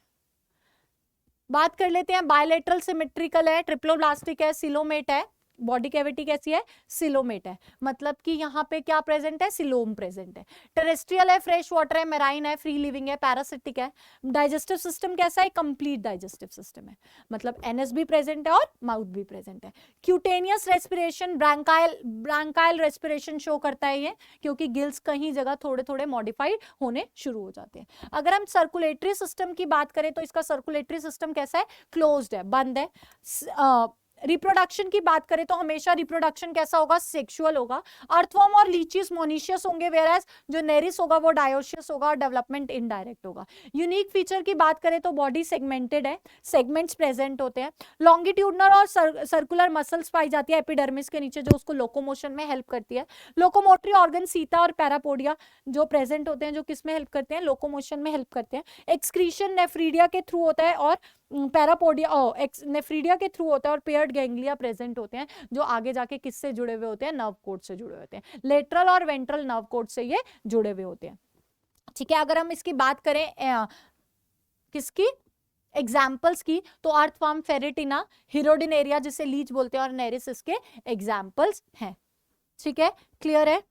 Speaker 1: बात कर लेते हैं, बायलेटरल सिमेट्रिकल है, ट्रिप्लोब्लास्टिक है, सिलोमेट है। बॉडी कैविटी कैसी है? सिलोमेट है, मतलब कि यहाँ पे क्या प्रेजेंट है? सिलोम प्रेजेंट है। टेरेस्ट्रियल है, फ्रेश वाटर है, मेराइन है, फ्री लिविंग है, पैरासिटिक है। डाइजेस्टिव सिस्टम कैसा है? कंप्लीट डाइजेस्टिव सिस्टम है, मतलब एनएस भी प्रेजेंट है और माउथ भी प्रेजेंट है। क्यूटेनियस रेस्पिरेशन, ब्रांकाइल रेस्पिरेशन शो करता है ये, क्योंकि गिल्स कहीं जगह थोड़े थोड़े मॉडिफाइड होने शुरू हो जाते हैं। अगर हम सर्कुलेटरी सिस्टम की बात करें, तो इसका सर्कुलेटरी सिस्टम कैसा है? क्लोज्ड है, बंद है। रिप्रोडक्शन की बात करें तो हमेशा रिप्रोडक्शन कैसा होगा? सेक्सुअल होगा। अर्थवर्म और लीचीज मोनिशियस होंगे, वेराज जो नेरिस होगा वो डायोशियस होगा, और डेवलपमेंट इनडायरेक्ट होगा। यूनिक फीचर की बात करें तो बॉडी सेगमेंटेड है, सेगमेंट्स प्रेजेंट होते हैं। लॉन्गिट्यूडनल और सर्कुलर मसल्स पाई जाती है एपिडर्मिस के नीचे, जो उसको लोकोमोशन में हेल्प करती है। लोकोमोटरी ऑर्गन सीता और पैरापोडिया जो प्रेजेंट होते हैं, जो किस में हेल्प करते हैं? लोकोमोशन में हेल्प करते हैं। एक्सक्रीशन नेफ्रीडिया के थ्रू होता है, और पैरापोडिया नेफ्रीडिया के थ्रू होता है, और पेयर्ड गैंग्लिया प्रेजेंट होते हैं, जो आगे जाके किससे जुड़े हुए होते हैं? नर्व कोड से जुड़े होते हैं, लेटरल और वेंट्रल नर्व कोड से ये जुड़े हुए होते हैं, ठीक है। अगर हम इसकी बात करें किसकी? एग्जाम्पल्स की, तो अर्थवर्म, फेरेटिना, हिरोडिनेरिया जिसे लीच बोलते हैं, और नेरिस इसके एग्जाम्पल्स हैं, ठीक है। क्लियर है?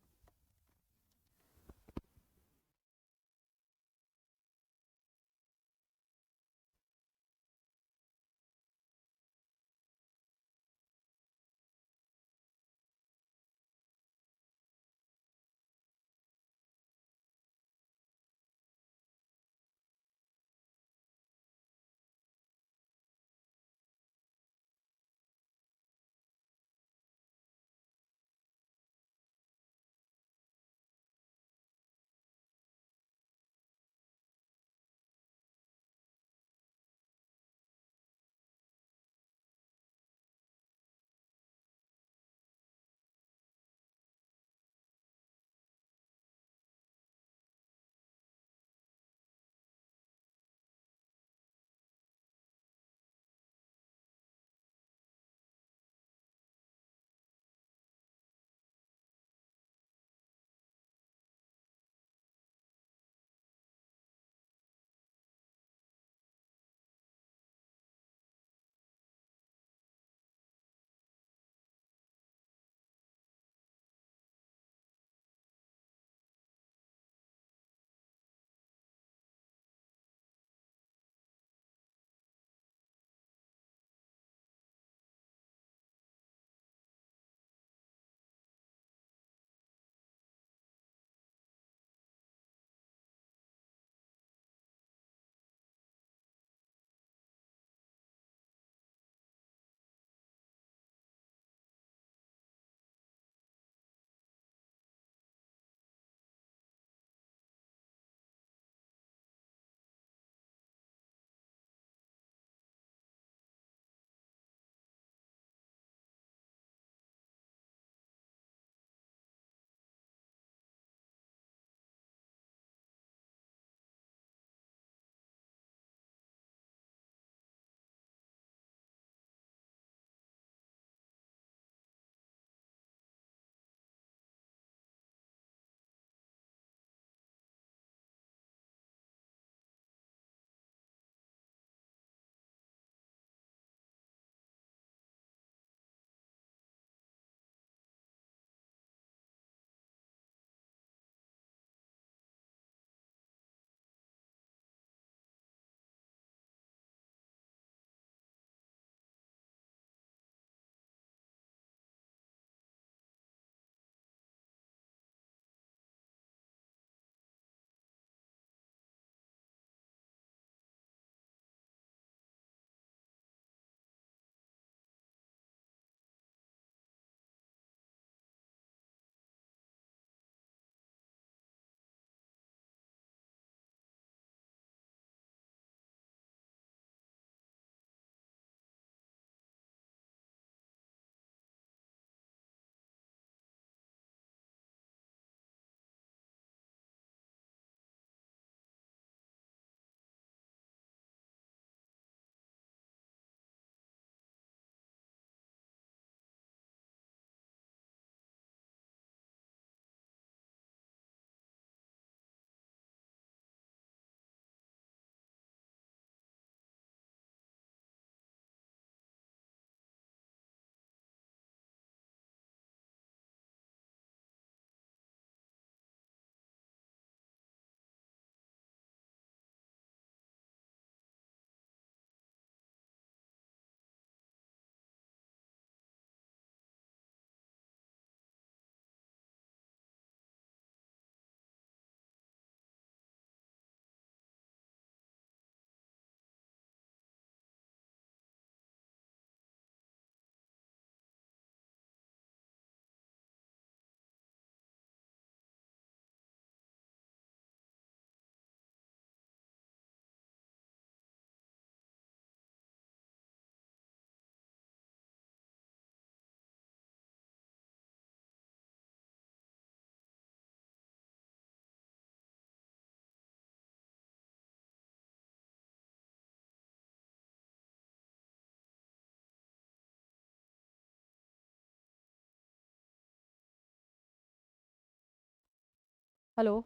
Speaker 1: हेलो।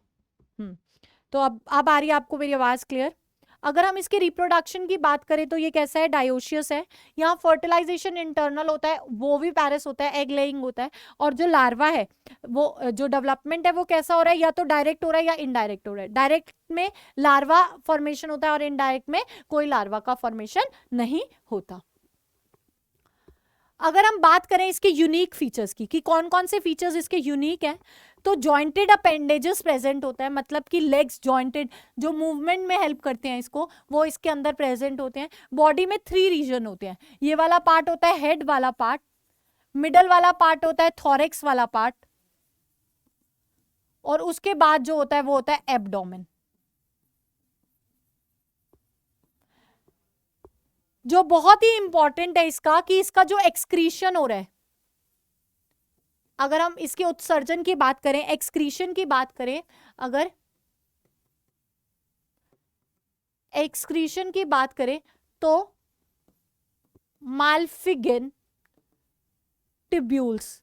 Speaker 1: तो अब आ रही है आपको मेरी आवाज क्लियर? अगर हम इसके रिप्रोडक्शन की बात करें तो ये कैसा है, डायोशियस है। यहाँ फर्टिलाइजेशन इंटरनल होता है, वो भी पैरिस होता है, एग लेइंग होता है। और जो लार्वा है वो जो डेवलपमेंट है वो कैसा हो रहा है, या तो डायरेक्ट हो रहा है या इनडायरेक्ट हो रहा है। डायरेक्ट में लार्वा फॉर्मेशन होता है और इनडायरेक्ट में कोई लार्वा का फॉर्मेशन नहीं होता। अगर हम बात करें इसके यूनिक फीचर्स की कि कौन कौन से फीचर्स इसके यूनिक हैं, तो जॉइंटेड अपेंडेजेस प्रेजेंट होता है, मतलब कि लेग्स जॉइंटेड जो मूवमेंट में हेल्प करते हैं इसको, वो इसके अंदर प्रेजेंट होते हैं। बॉडी में 3 रीजन होते हैं। ये वाला पार्ट होता है हेड वाला पार्ट, मिडल वाला पार्ट होता है थोरेक्स वाला पार्ट, और उसके बाद जो होता है वो होता है एब्डोमेन। जो बहुत ही इंपॉर्टेंट है इसका कि इसका जो एक्सक्रीशन हो रहा है, अगर हम इसके उत्सर्जन की बात करें, एक्सक्रीशन की बात करें, अगर एक्सक्रीशन की बात करें तो माल्फिगन टिब्यूल्स,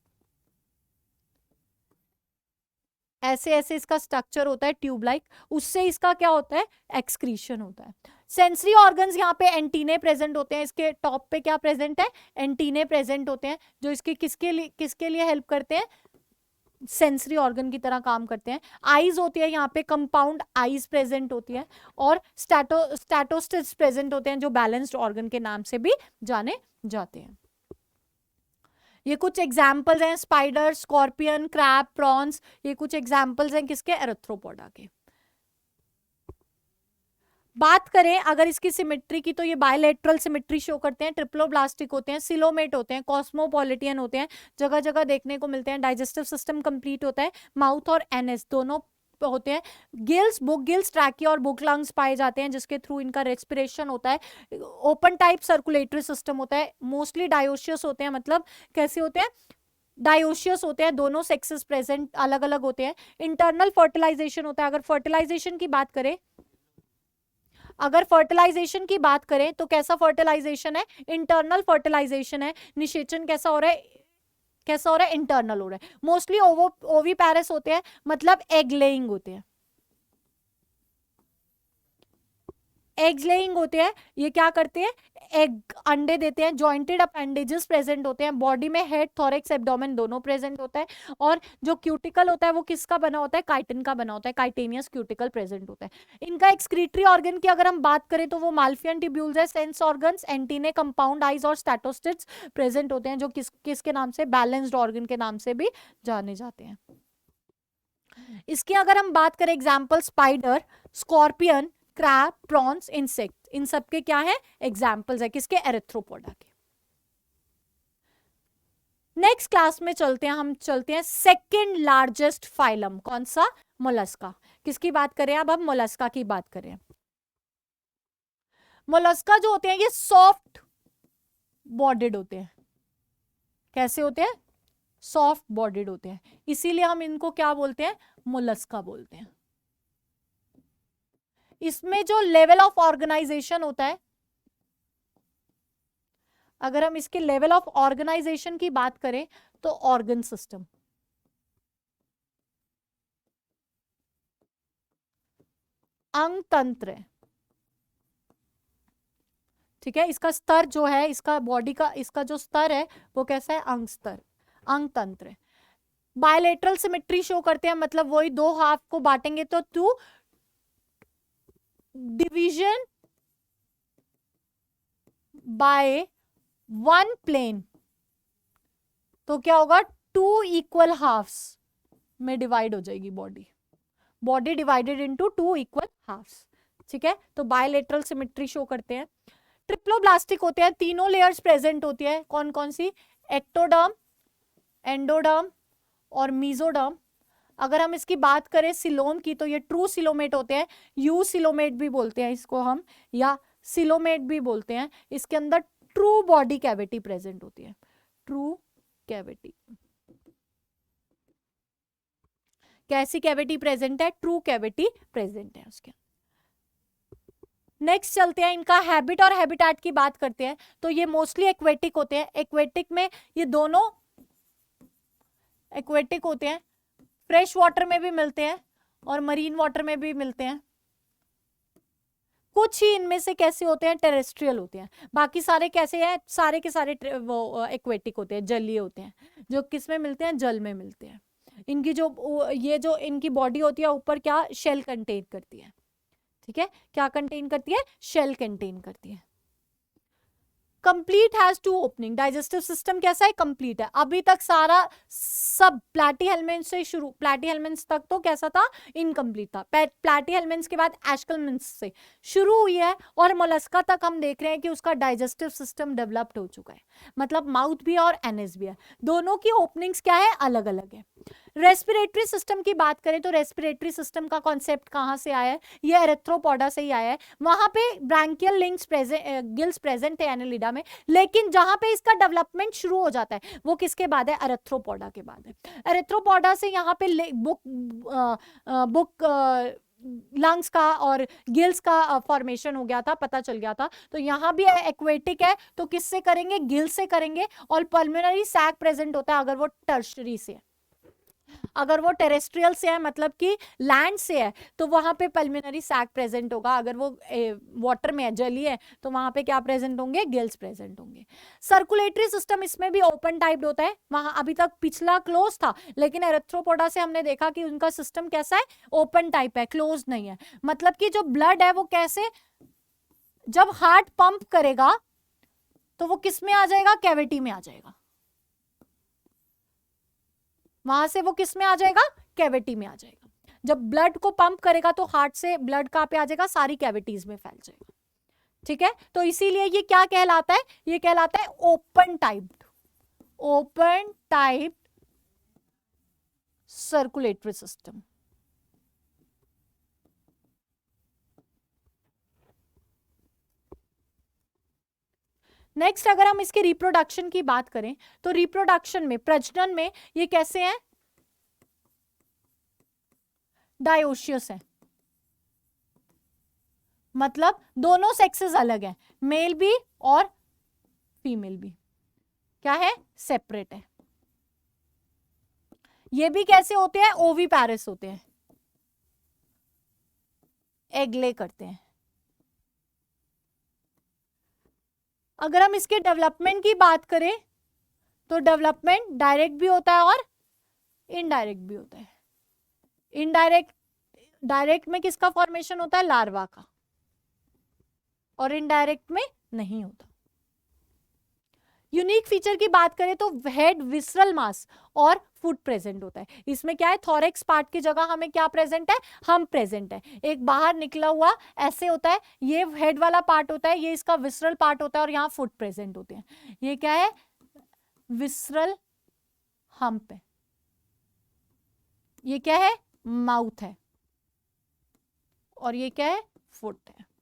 Speaker 1: ऐसे ऐसे इसका स्ट्रक्चर होता है ट्यूब लाइक, उससे इसका क्या होता है, एक्सक्रीशन होता है। सेंसरी ऑर्गन्स यहाँ पे एंटीने प्रेजेंट होते हैं, इसके टॉप पे क्या प्रेजेंट है, एंटीने प्रेजेंट होते हैं, जो इसके किसके लिए हेल्प करते हैं, सेंसरी ऑर्गन की तरह काम करते हैं। आईज होती है यहाँ पे, कंपाउंड आईज प्रेजेंट होती है, और स्टैटोस्टिड्स प्रेजेंट होते हैं जो बैलेंस्ड ऑर्गन के नाम से भी जाने जाते हैं। ये कुछ एग्जाम्पल्स हैं, स्पाइडर, स्कॉर्पियन, क्रैब, प्रॉन्स, ये कुछ एग्जाम्पल्स हैं किसके, एरेथ्रोपोडा के। बात करें अगर इसकी सिमेट्री की, तो ये बायलेटरल सिमेट्री शो करते हैं, ट्रिप्लोब्लास्टिक होते हैं, सिलोमेट होते हैं, कॉस्मोपॉलिटियन होते हैं, जगह जगह देखने को मिलते हैं। डाइजेस्टिव सिस्टम कंप्लीट होता है, माउथ और एनएस दोनों होते हैं। गिल्स, बुक गिल्स, ट्रैकिया और बुक लंग्स पाए जाते हैं, जिसके थ्रू इनका रेस्पिरेशन होता है। ओपन टाइप सर्कुलेटरी सिस्टम होता है। मोस्टली डायोशियस होते हैं, मतलब कैसे होते हैं, डायोशियस होते हैं, दोनों सेक्सेस प्रेजेंट अलग अलग होते हैं। इंटरनल फर्टिलाइजेशन होता है। अगर फर्टिलाइजेशन की बात करें, अगर फर्टिलाइजेशन की बात करें तो कैसा फर्टिलाइजेशन है, इंटरनल फर्टिलाइजेशन है। निषेचन कैसा हो रहा है, कैसा हो रहा है, इंटरनल हो रहा है। मोस्टली ओवीपैरस होते हैं, मतलब एग लेइंग होते हैं, एग्स लेइंग होते हैं। ये क्या करते हैं, एग अंडे देते हैं। जॉइंटेड अपेंडेजेस प्रेजेंट होते हैं, बॉडी में हेड, थोरेक्स, एब्डोमेन दोनों प्रेजेंट होता है। और जो क्यूटिकल होता है वो किसका बना होता है, काइटिन का बना होता है, काइटेनियस क्यूटिकल प्रेजेंट होता है। इनका एक्सक्रीटरी ऑर्गन की अगर हम बात करें तो वो माल्फियन टिब्यूल्स है। Sense organs, antennae, compound eyes और स्टैटोस्टिड्स प्रेजेंट होते हैं, जो किसके नाम से, बैलेंस्ड ऑर्गन के नाम से भी जाने जाते हैं। इसकी अगर हम बात करें example, spider, scorpion, crab, prawns, insect, इन सब के क्या है, एग्जाम्पल्स है किसके, एरेथ्रोपोडा के। नेक्स्ट क्लास में चलते हैं, हम चलते हैं सेकंड लार्जेस्ट फाइलम, कौन सा, मोलस्का। किसकी बात करें अब हम मोलस्का की बात करें। मोलस्का जो होते हैं ये सॉफ्ट बॉडीड होते हैं। कैसे होते हैं, सॉफ्ट बॉडीड होते हैं, इसीलिए हम इनको क्या बोलते हैं, मोलस्का बोलते हैं। इसमें जो लेवल ऑफ ऑर्गेनाइजेशन होता है, अगर हम इसके लेवल ऑफ ऑर्गेनाइजेशन की बात करें तो ऑर्गन सिस्टम, अंग तंत्र, ठीक है। इसका स्तर जो है, इसका बॉडी का इसका जो स्तर है वो कैसा है, अंग स्तर, अंग तंत्र। बायलेटरल सिमेट्री शो करते हैं, मतलब वही दो हाफ को बांटेंगे तो two division by one plane, तो क्या होगा, 2 इक्वल हाफ्स में डिवाइड हो जाएगी body, body divided into 2 equal halves, ठीक है। तो बायलेटरल सिमेट्री शो करते हैं। ट्रिप्लोब्लास्टिक होते हैं, तीनों लेयर्स प्रेजेंट होती है, कौन कौन सी, एक्टोडर्म, एंडोडर्म और मीजोडर्म। अगर हम इसकी बात करें सिलोम की, तो ये ट्रू सिलोमेट होते हैं, यू सिलोमेट भी बोलते हैं इसको हम, या सिलोमेट भी बोलते हैं। इसके अंदर ट्रू बॉडी कैविटी प्रेजेंट होती है, ट्रू कैविटी। कैसी कैविटी प्रेजेंट है, ट्रू कैविटी प्रेजेंट है उसके। नेक्स्ट चलते हैं, इनका हैबिट और हैबिटेट की बात करते हैं। तो ये मोस्टली एक्वेटिक होते हैं। एक्वेटिक में ये दोनों एक्वेटिक होते हैं, फ्रेश वाटर में भी मिलते हैं और मरीन वाटर में भी मिलते हैं। कुछ ही इनमें से कैसे होते हैं, टेरेस्ट्रियल होते हैं, बाकी सारे कैसे हैं, सारे के सारे वो एक्वेटिक होते हैं, जलीय होते हैं। जो किस में मिलते हैं, जल में मिलते हैं। इनकी जो ये जो इनकी बॉडी होती है ऊपर क्या शेल कंटेन करती है, ठीक है, क्या कंटेन करती है, शेल कंटेन करती है। Complete has two opening, digestive system कैसा है, कंप्लीट है। अभी तक सारा सब प्लैटीहेल्मिन्थ से शुरू, प्लैटीहेल्मिन्थ तक तो कैसा था, इनकम्प्लीट था। प्लैटीहेल्मिन्थ के बाद एस्केल्मिन्थ से शुरू हुई है और मोलस्का तक हम देख रहे हैं कि उसका डाइजेस्टिव सिस्टम डेवलप्ड हो चुका है, मतलब माउथ भी है और एनएस भी है, दोनों की ओपनिंग्स क्या है, अलग अलग है। रेस्पिरेटरी सिस्टम की बात करें तो रेस्पिरेटरी सिस्टम का कॉन्सेप्ट कहां से आया है, ये एरेथ्रोपोडा से ही आया है। वहां पे ब्रैंकियल लिंक्स गिल्स प्रेजेंट है एनालिडा में, लेकिन जहां पे इसका डेवलपमेंट शुरू हो जाता है वो किसके बाद है, एरेथ्रोपोडा के बाद है। एरेथ्रोपोडा से यहाँ पे बुक लंग्स का और गिल्स का फॉर्मेशन हो गया था, पता चल गया था। तो यहाँ भी एक्वेटिक है तो किससे करेंगे, गिल से करेंगे। और पल्मोनरी सैक प्रेजेंट होता है अगर वो टर्शरी से है। अगर वो टेरेस्ट्रियल से है मतलब कि लैंड से है तो वहां पे पल्मोनरी सैक प्रेजेंट होगा। अगर वो वाटर में है, जलीय है, तो वहां पे क्या प्रेजेंट होंगे, गिल्स प्रेजेंट होंगे। सर्कुलेटरी सिस्टम इसमें भी ओपन टाइप्ड होता है। वहां अभी तक पिछला क्लोज था, लेकिन एरेथ्रोपोडा से हमने देखा कि उनका सिस्टम कैसा है, ओपन टाइप है, क्लोज नहीं है। मतलब कि जो ब्लड है वो कैसे, जब हार्ट पंप करेगा तो वो किस में आ जाएगा, कैविटी में आ जाएगा। वहां से वो किस में आ जाएगा, कैविटी में आ जाएगा। जब ब्लड को पंप करेगा तो हार्ट से ब्लड कहां पे आ जाएगा, सारी कैविटीज में फैल जाएगा, ठीक है। तो इसीलिए ये क्या कहलाता है, ये कहलाता है open typed, open typed circulatory system. Next अगर हम इसके रिप्रोडक्शन की बात करें तो रिप्रोडक्शन में, प्रजनन में ये कैसे हैं, डायोशियस है, मतलब दोनों सेक्सेस अलग हैं, मेल भी और फीमेल भी क्या है, सेपरेट है। ये भी कैसे होते हैं, ओवीपैरस होते हैं, एग ले करते हैं। अगर हम इसके डेवलपमेंट की बात करें तो डेवलपमेंट डायरेक्ट भी होता है और इनडायरेक्ट भी होता है। डायरेक्ट में किसका फॉर्मेशन होता है, लार्वा का, और इनडायरेक्ट में नहीं होता। यूनिक फीचर की बात करें तो हेड, विसरल मास और फुट प्रेजेंट होता है। इसमें क्या है, थोरेक्स पार्ट की जगह हमें क्या प्रेजेंट है, हम प्रेजेंट है, एक बाहर निकला हुआ ऐसे होता है, ये हेड वाला पार्ट होता है, ये इसका विसरल पार्ट होता है और यहाँ फुट प्रेजेंट होते हैं। ये क्या है, विसरल हम्प है, ये क्या है, माउथ है, और ये क्या है, फुट है।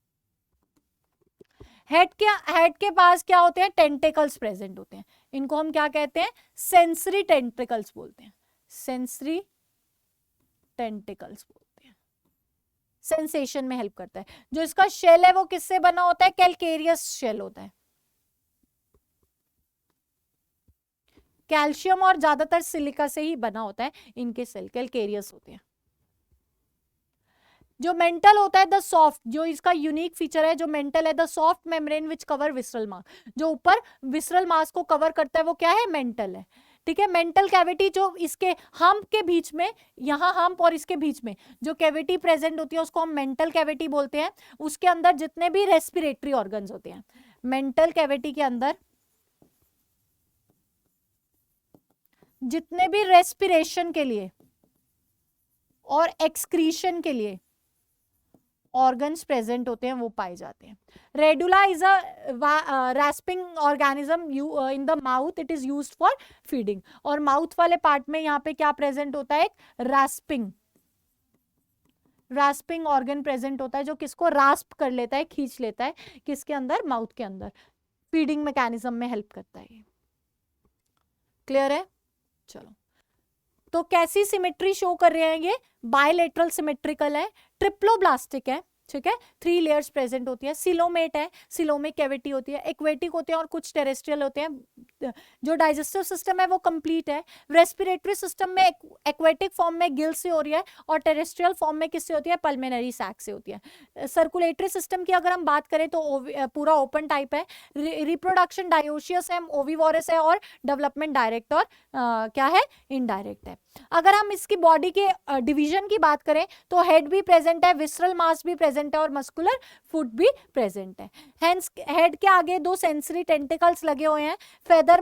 Speaker 1: हेड के पास क्या होते हैं, टेंटिकल्स प्रेजेंट होते हैं। इनको हम क्या कहते हैं, सेंसरी टेंटिकल्स बोलते हैं, सेंसरी टेंटिकल्स बोलते हैं। सेंसेशन में हेल्प करता है। जो इसका शेल है वो किससे बना होता है, कैल्केरियस शेल होता है। कैल्शियम और ज्यादातर सिलिका से ही बना होता है इनके सेल, कैल्केरियस होते हैं। जो मेंटल होता है द सॉफ्ट, जो इसका यूनिक फीचर है, जो मेंटल है the soft membrane which cover visceral mass, जो ऊपर विसरल मास को कवर करता है वो क्या है, मेंटल है, ठीक है। मेंटल कैविटी जो इसके हम्प के बीच में, यहाँ हम्प और इसके बीच में जो कैविटी प्रेजेंट होती है उसको हम मेंटल कैविटी बोलते हैं। उसके अंदर जितने भी रेस्पिरेटरी ऑर्गन्स होते हैं, मेंटल कैविटी के अंदर जितने भी रेस्पिरेशन के लिए और एक्सक्रीशन के लिए ऑर्गन्स प्रेजेंट होते हैं वो पाए जाते हैं। Radula is a रैस्पिंग organism in the mouth, it is used for feeding. और माउथ वाले पार्ट में यहाँ पे क्या प्रेजेंट होता है, एक रास्पिंग ऑर्गन प्रेजेंट होता है, जो किसको रास्प कर लेता है, खींच लेता है, किसके अंदर, माउथ के अंदर। फीडिंग मैकेनिज्म में हेल्प करता है। क्लियर है, चलो। तो कैसी सिमेट्री शो कर रहे हैं ये, बायलेटरल सिमेट्रिकल है, ट्रिप्लोब्लास्टिक है, ठीक है, 3 लेयर्स प्रेजेंट होती है। सिलोमेट है, सिलोमिक कैविटी होती है, एक्वेटिक होते हैं और कुछ टेरेस्ट्रियल होते हैं। जो डाइजेस्टिव सिस्टम है वो कंप्लीट है। रेस्पिरेटरी सिस्टम में एक्वेटिक फॉर्म में गिल से हो रही है और टेरेस्ट्रियल फॉर्म में किससे होती है, पल्मेनरी सैक से होती है। सर्कुलेटरी सिस्टम की अगर हम बात करें तो पूरा ओपन टाइप है। रिप्रोडक्शन डायोशियस है, ओविवोरस है और डेवलपमेंट डायरेक्ट और क्या है, इनडायरेक्ट है। अगर हम इसकी बॉडी के डिवीजन की बात करें तो हेड भी प्रेजेंट है, विसरल मास भी प्रेजेंट है और मस्कुलर फुट भी प्रेजेंट है। हेंस हेड के आगे 2 सेंसरी टेंटिकल्स लगे हुए हैं, फेदर